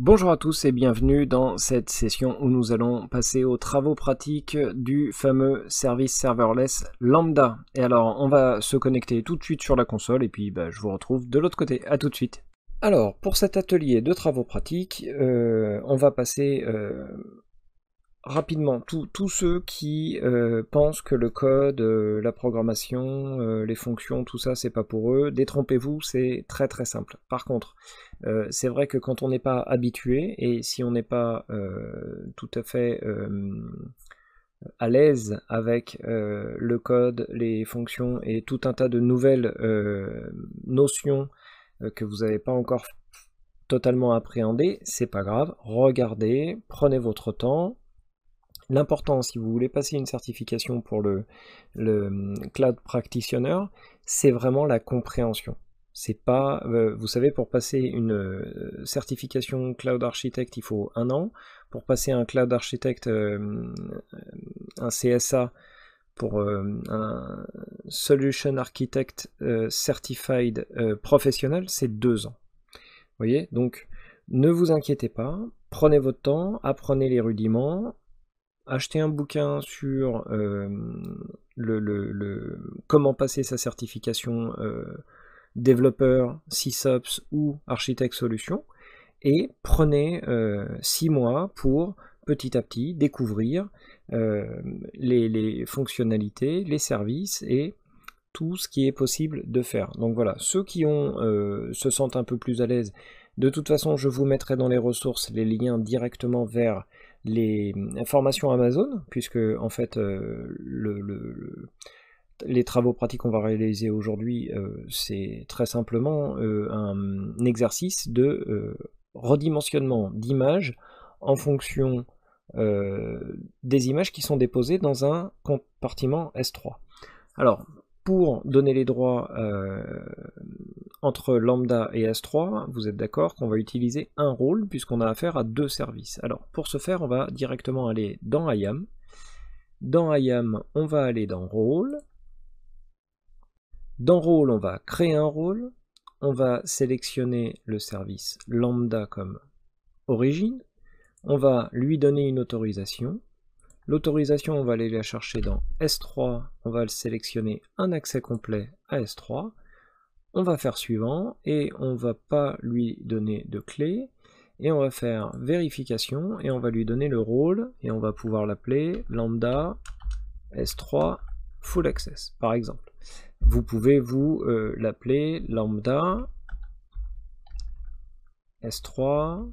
Bonjour à tous et bienvenue dans cette session où nous allons passer aux travaux pratiques du fameux service serverless Lambda. Et alors, on va se connecter tout de suite sur la console et puis je vous retrouve de l'autre côté. À tout de suite. Alors, pour cet atelier de travaux pratiques, on va passer rapidement tous ceux qui pensent que le code, la programmation, les fonctions, tout ça, c'est pas pour eux. Détrompez-vous, c'est très très simple. Par contre, c'est vrai que quand on n'est pas habitué et si on n'est pas tout à fait à l'aise avec le code, les fonctions et tout un tas de nouvelles notions que vous n'avez pas encore totalement appréhendées, c'est pas grave. Regardez, prenez votre temps. L'important, si vous voulez passer une certification pour le Cloud Practitioner, c'est vraiment la compréhension. C'est pas, vous savez, pour passer une certification Cloud Architect, il faut 1 an. Pour passer un Cloud Architect, un CSA, pour un Solution Architect Certified professionnel, c'est 2 ans. Vous voyez, donc ne vous inquiétez pas, prenez votre temps, apprenez les rudiments. Achetez un bouquin sur comment passer sa certification développeur, SysOps ou architecte solution et prenez 6 mois pour petit à petit découvrir les fonctionnalités, les services et tout ce qui est possible de faire. Donc voilà, ceux qui se sentent un peu plus à l'aise, de toute façon je vous mettrai dans les ressources les liens directement vers les formations Amazon, puisque en fait les travaux pratiques qu'on va réaliser aujourd'hui, c'est très simplement un exercice de redimensionnement d'images en fonction des images qui sont déposées dans un compartiment S3. Alors, pour donner les droits entre Lambda et S3, vous êtes d'accord qu'on va utiliser un rôle puisqu'on a affaire à 2 services. Alors, pour ce faire, on va directement aller dans IAM. Dans IAM, on va aller dans Rôle. Dans Rôle, on va créer un rôle. On va sélectionner le service Lambda comme origine. On va lui donner une autorisation. L'autorisation, on va aller la chercher dans S3, on va sélectionner un accès complet à S3, on va faire suivant, et on va pas lui donner de clé, et on va faire vérification, et on va lui donner le rôle, et on va pouvoir l'appeler lambda S3 full access, par exemple. Vous pouvez vous l'appeler lambda S3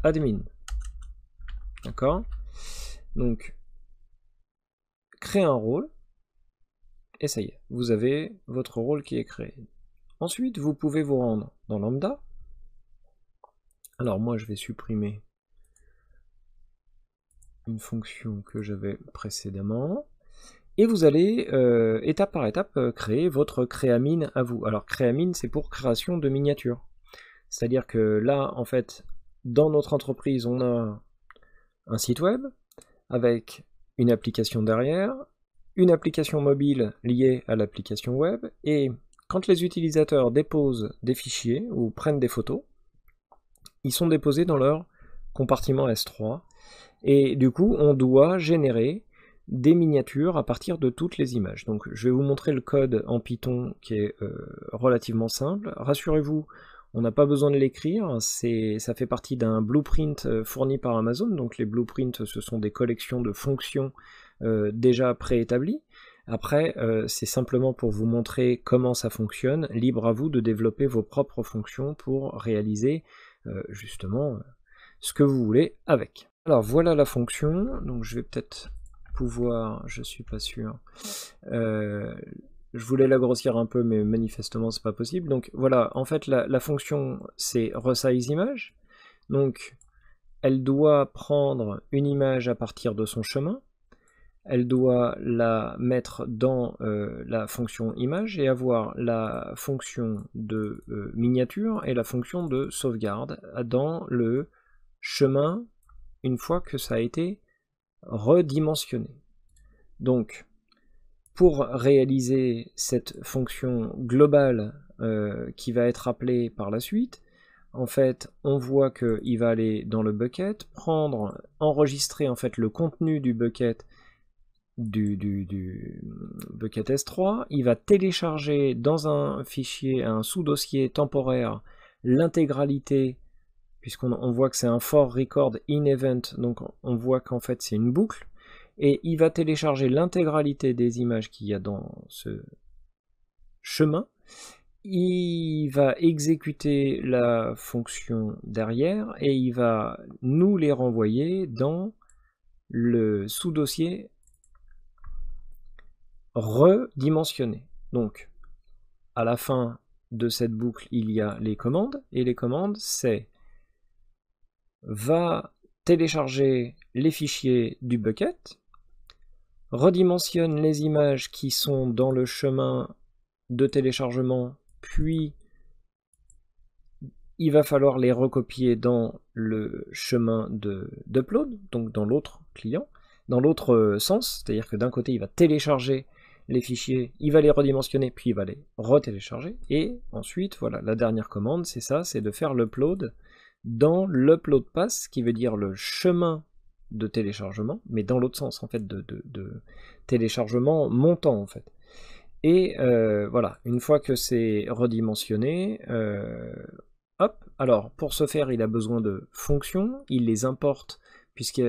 admin. D'accord ? Donc, créer un rôle, et ça y est, vous avez votre rôle qui est créé. Ensuite, vous pouvez vous rendre dans Lambda. Alors moi, je vais supprimer une fonction que j'avais précédemment. Et vous allez, étape par étape, créer votre créamine à vous. Alors, créamine, c'est pour création de miniatures. C'est-à-dire que là, en fait, dans notre entreprise, on a un site web avec une application derrière, une application mobile liée à l'application web, et quand les utilisateurs déposent des fichiers ou prennent des photos, ils sont déposés dans leur compartiment S3, et du coup on doit générer des miniatures à partir de toutes les images. Donc je vais vous montrer le code en Python qui est relativement simple. Rassurez-vous, on n'a pas besoin de l'écrire, ça fait partie d'un blueprint fourni par Amazon, donc les blueprints ce sont des collections de fonctions déjà préétablies. Après, c'est simplement pour vous montrer comment ça fonctionne, libre à vous de développer vos propres fonctions pour réaliser justement ce que vous voulez avec. Alors voilà la fonction, donc je vais peut-être pouvoir, je suis pas sûr, je voulais la grossir un peu, mais manifestement c'est pas possible. Donc voilà, en fait la fonction c'est resize image. Donc elle doit prendre une image à partir de son chemin. Elle doit la mettre dans la fonction image et avoir la fonction de miniature et la fonction de sauvegarde dans le chemin une fois que ça a été redimensionné. Donc, pour réaliser cette fonction globale qui va être appelée par la suite, en fait, on voit qu'il va aller dans le bucket, enregistrer en fait le contenu du bucket bucket S3, il va télécharger dans un fichier, un sous-dossier temporaire, l'intégralité, puisqu'on voit que c'est un for record in event, donc on voit qu'en fait c'est une boucle, et il va télécharger l'intégralité des images qu'il y a dans ce chemin. Il va exécuter la fonction derrière et il va nous les renvoyer dans le sous-dossier redimensionné. Donc, à la fin de cette boucle, il y a les commandes, et les commandes, c'est va télécharger les fichiers du bucket, redimensionne les images qui sont dans le chemin de téléchargement, puis il va falloir les recopier dans le chemin d'upload, donc dans l'autre client, dans l'autre sens, c'est-à-dire que d'un côté il va télécharger les fichiers, il va les redimensionner, puis il va les retélécharger, et ensuite, voilà, la dernière commande, c'est ça, c'est de faire l'upload dans l'upload path, qui veut dire le chemin de téléchargement, mais dans l'autre sens, en fait, de téléchargement montant, en fait. Et voilà, une fois que c'est redimensionné, hop, alors pour ce faire, il a besoin de fonctions, il les importe, puisque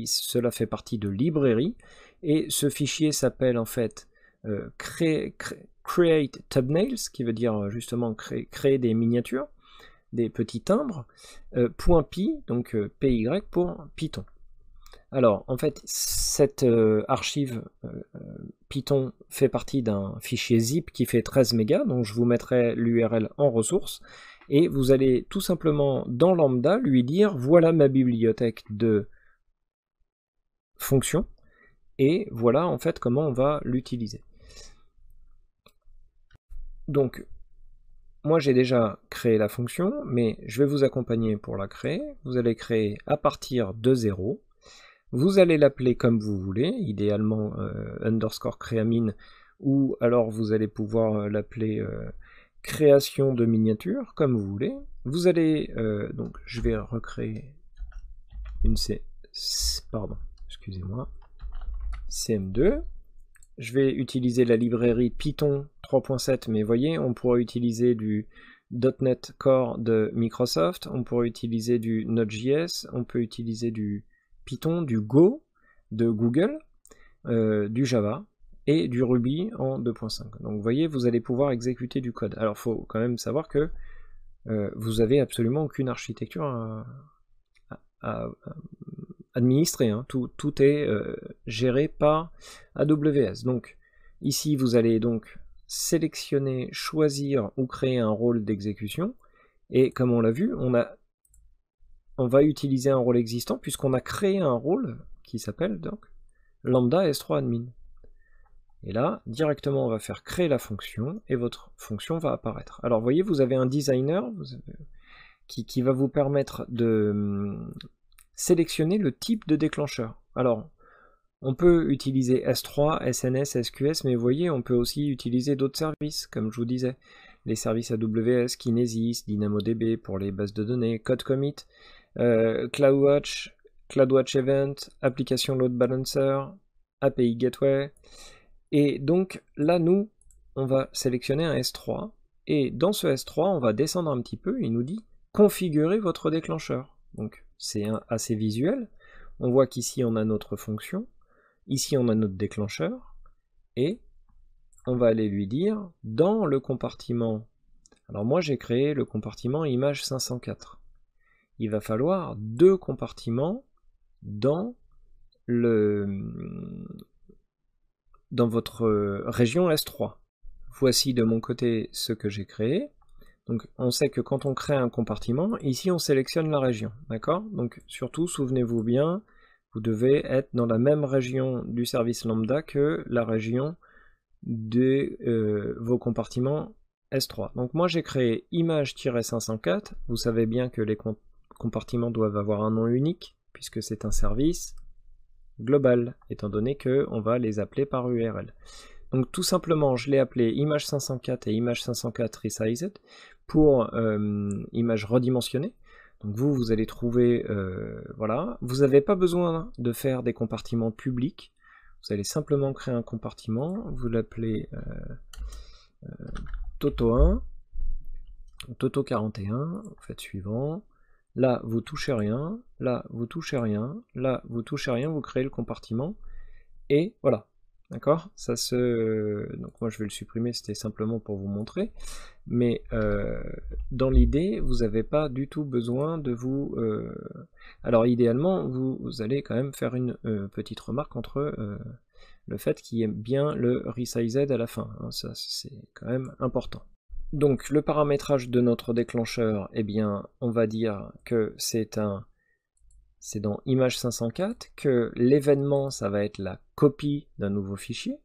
cela fait partie de librairie, et ce fichier s'appelle en fait create thumbnails, qui veut dire justement créer des miniatures, des petits timbres, .py, donc py pour Python. Alors en fait cette archive Python fait partie d'un fichier zip qui fait 13 mégas, donc je vous mettrai l'URL en ressources, et vous allez tout simplement dans Lambda lui dire voilà ma bibliothèque de fonctions, et voilà en fait comment on va l'utiliser. Donc, moi j'ai déjà créé la fonction, mais je vais vous accompagner pour la créer. Vous allez créer à partir de 0. Vous allez l'appeler comme vous voulez, idéalement underscore créamine, ou alors vous allez pouvoir l'appeler création de miniature, comme vous voulez. Vous allez, donc je vais recréer une CM2. Je vais utiliser la librairie Python 3.7, mais voyez, on pourrait utiliser du .NET Core de Microsoft, on pourrait utiliser du Node.js, on peut utiliser du Python, du Go de Google, du Java et du Ruby en 2.5. Donc vous voyez, vous allez pouvoir exécuter du code. Alors il faut quand même savoir que vous avez absolument aucune architecture à administré, hein. Tout est géré par AWS. Donc ici vous allez donc sélectionner, choisir ou créer un rôle d'exécution, et comme on l'a vu, on va utiliser un rôle existant puisqu'on a créé un rôle qui s'appelle donc lambda S3 admin. Et là, directement on va faire créer la fonction et votre fonction va apparaître. Alors vous voyez, vous avez un designer qui va vous permettre de sélectionner le type de déclencheur. Alors, on peut utiliser S3, SNS, SQS, mais vous voyez, on peut aussi utiliser d'autres services, comme je vous disais, les services AWS, Kinesis, DynamoDB pour les bases de données, CodeCommit, CloudWatch Event, Application Load Balancer, API Gateway. Et donc là, nous, on va sélectionner un S3, et dans ce S3, on va descendre un petit peu, il nous dit « Configurer votre déclencheur ». Donc, c'est assez visuel. On voit qu'ici on a notre fonction, ici on a notre déclencheur, et on va aller lui dire dans le compartiment. Alors moi j'ai créé le compartiment image 504. Il va falloir 2 compartiments dans votre région S3. Voici de mon côté ce que j'ai créé. Donc on sait que quand on crée un compartiment, ici on sélectionne la région, d'accord? Donc surtout, souvenez-vous bien, vous devez être dans la même région du service lambda que la région de vos compartiments S3. Donc moi j'ai créé image-504, vous savez bien que les compartiments doivent avoir un nom unique, puisque c'est un service global, étant donné qu'on va les appeler par URL. Donc tout simplement, je l'ai appelé image 504 et image 504 resized pour image redimensionnée. Donc vous allez trouver, voilà, vous n'avez pas besoin de faire des compartiments publics, vous allez simplement créer un compartiment, vous l'appelez Toto 1, Toto 41, vous faites suivant, là vous touchez rien, là vous touchez rien, là vous touchez rien, vous créez le compartiment, et voilà. D'accord? Ça se... Donc moi je vais le supprimer, c'était simplement pour vous montrer. Mais dans l'idée, vous n'avez pas du tout besoin de vous... Alors idéalement, vous allez quand même faire une petite remarque entre le fait qu'il y ait bien le resized à la fin. Hein, ça c'est quand même important. Donc le paramétrage de notre déclencheur, eh bien on va dire que c'est dans image 504, que l'événement, ça va être la copie d'un nouveau fichier.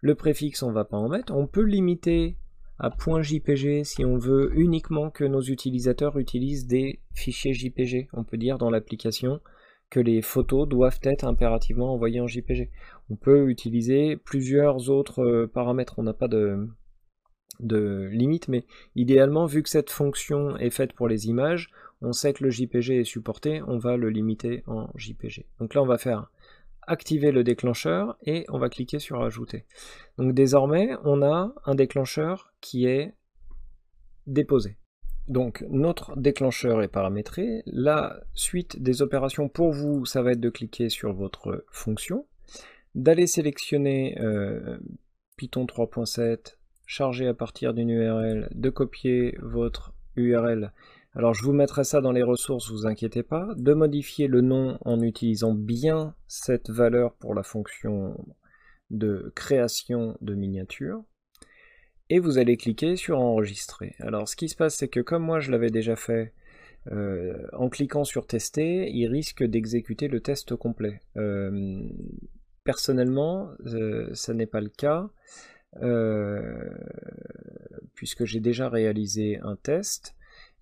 Le préfixe, on ne va pas en mettre. On peut limiter à .jpg si on veut uniquement que nos utilisateurs utilisent des fichiers JPG. On peut dire dans l'application que les photos doivent être impérativement envoyées en JPG. On peut utiliser plusieurs autres paramètres. On n'a pas de limite, mais idéalement, vu que cette fonction est faite pour les images, on sait que le JPG est supporté, on va le limiter en JPG. Donc là, on va faire activer le déclencheur et on va cliquer sur ajouter. Donc désormais, on a un déclencheur qui est déposé. Donc notre déclencheur est paramétré. La suite des opérations pour vous, ça va être de cliquer sur votre fonction, d'aller sélectionner Python 3.7, charger à partir d'une URL, de copier votre URL. Alors je vous mettrai ça dans les ressources, vous inquiétez pas, de modifier le nom en utilisant bien cette valeur pour la fonction de création de miniature, et vous allez cliquer sur enregistrer. Alors ce qui se passe, c'est que comme moi je l'avais déjà fait, en cliquant sur tester, il risque d'exécuter le test complet. Personnellement, ça n'est pas le cas, puisque j'ai déjà réalisé un test.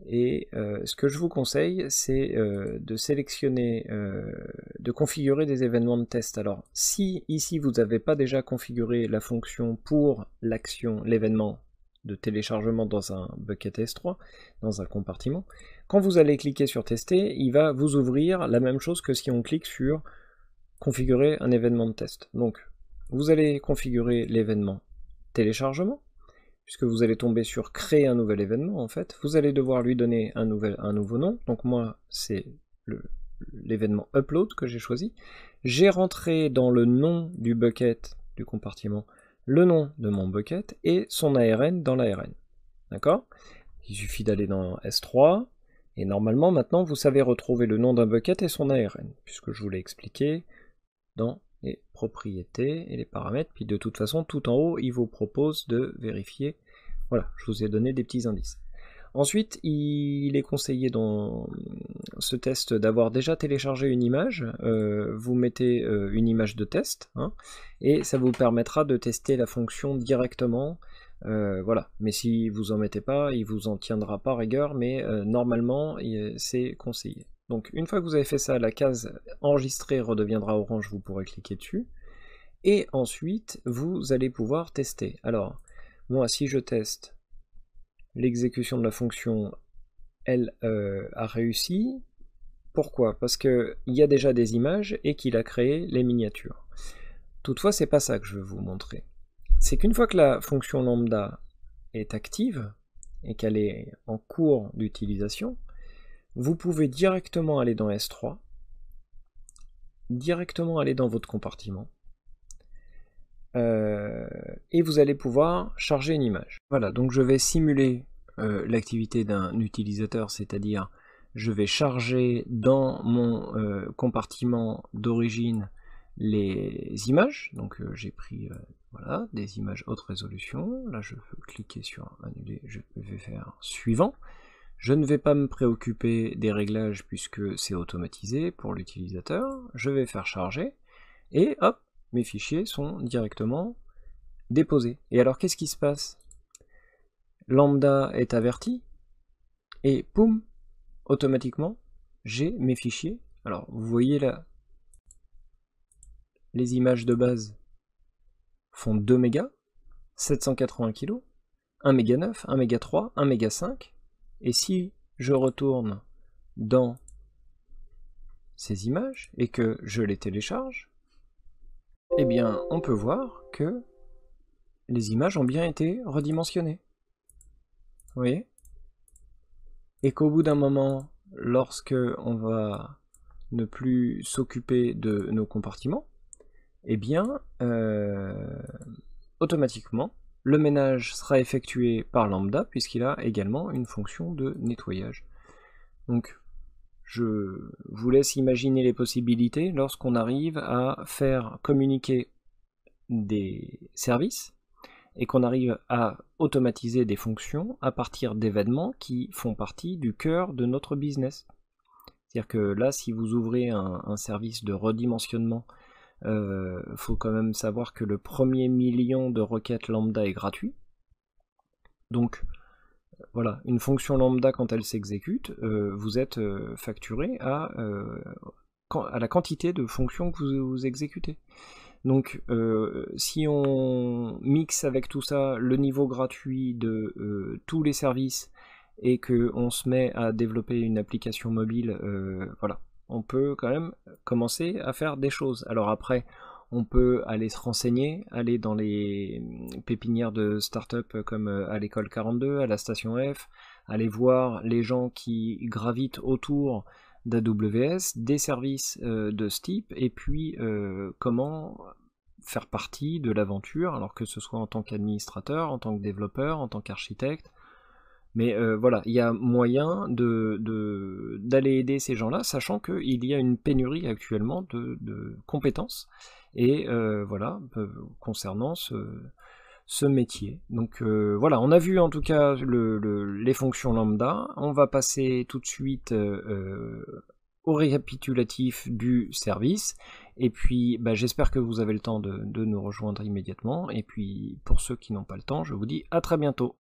Et ce que je vous conseille, c'est de sélectionner, de configurer des événements de test. Alors, si ici vous n'avez pas déjà configuré la fonction pour l'action, l'événement de téléchargement dans un bucket S3, dans un compartiment, quand vous allez cliquer sur tester, il va vous ouvrir la même chose que si on clique sur configurer un événement de test. Donc, vous allez configurer l'événement téléchargement, puisque vous allez tomber sur créer un nouvel événement en fait, vous allez devoir lui donner un nouveau nom. Donc moi c'est l'événement upload que j'ai choisi. J'ai rentré dans le nom du bucket du compartiment le nom de mon bucket et son ARN dans l'ARN. D'accord? Il suffit d'aller dans S3 et normalement maintenant vous savez retrouver le nom d'un bucket et son ARN, puisque je vous l'ai expliqué dans les propriétés et les paramètres, puis de toute façon tout en haut il vous propose de vérifier. Voilà, je vous ai donné des petits indices. Ensuite, il est conseillé dans ce test d'avoir déjà téléchargé une image. Vous mettez une image de test, hein, et ça vous permettra de tester la fonction directement. Voilà, mais si vous en mettez pas, il vous en tiendra pas rigueur, mais normalement c'est conseillé. Donc une fois que vous avez fait ça, la case enregistrer redeviendra orange, vous pourrez cliquer dessus. Et ensuite, vous allez pouvoir tester. Alors, moi, si je teste, l'exécution de la fonction, elle a réussi. Pourquoi? Parce qu'il y a déjà des images et qu'il a créé les miniatures. Toutefois, c'est pas ça que je veux vous montrer. C'est qu'une fois que la fonction lambda est active et qu'elle est en cours d'utilisation, vous pouvez directement aller dans S3, directement aller dans votre compartiment, et vous allez pouvoir charger une image. Voilà, donc je vais simuler l'activité d'un utilisateur, c'est-à-dire je vais charger dans mon compartiment d'origine les images. Donc j'ai pris voilà, des images haute résolution. Là je peux cliquer sur annuler, je vais faire suivant. Je ne vais pas me préoccuper des réglages puisque c'est automatisé pour l'utilisateur. Je vais faire charger et hop, mes fichiers sont directement déposés. Et alors qu'est-ce qui se passe? Lambda est averti et poum, automatiquement j'ai mes fichiers. Alors vous voyez là, les images de base font 2 mégas, 780 kg, 1 méga 9, 1 méga 3, 1 méga 5, et si je retourne dans ces images et que je les télécharge, eh bien on peut voir que les images ont bien été redimensionnées. Vous voyez? Et qu'au bout d'un moment, lorsque on va ne plus s'occuper de nos compartiments, eh bien, automatiquement, le ménage sera effectué par Lambda, puisqu'il a également une fonction de nettoyage. Donc, je vous laisse imaginer les possibilités lorsqu'on arrive à faire communiquer des services et qu'on arrive à automatiser des fonctions à partir d'événements qui font partie du cœur de notre business. C'est-à-dire que là, si vous ouvrez un service de redimensionnement, faut quand même savoir que le premier million de requêtes lambda est gratuit. Donc voilà, une fonction lambda, quand elle s'exécute, vous êtes facturé à la quantité de fonctions que vous exécutez. Donc si on mixe avec tout ça le niveau gratuit de tous les services et qu'on se met à développer une application mobile, voilà, on peut quand même commencer à faire des choses. Alors après, on peut aller se renseigner, aller dans les pépinières de start-up comme à l'école 42, à la station F, aller voir les gens qui gravitent autour d'AWS, des services de ce type, et puis comment faire partie de l'aventure, alors que ce soit en tant qu'administrateur, en tant que développeur, en tant qu'architecte. Mais voilà, il y a moyen d'aller aider ces gens-là, sachant qu'il y a une pénurie actuellement de compétences, et voilà, concernant ce métier. Donc voilà, on a vu en tout cas les fonctions lambda. On va passer tout de suite au récapitulatif du service, et puis j'espère que vous avez le temps de nous rejoindre immédiatement, et puis pour ceux qui n'ont pas le temps, je vous dis à très bientôt.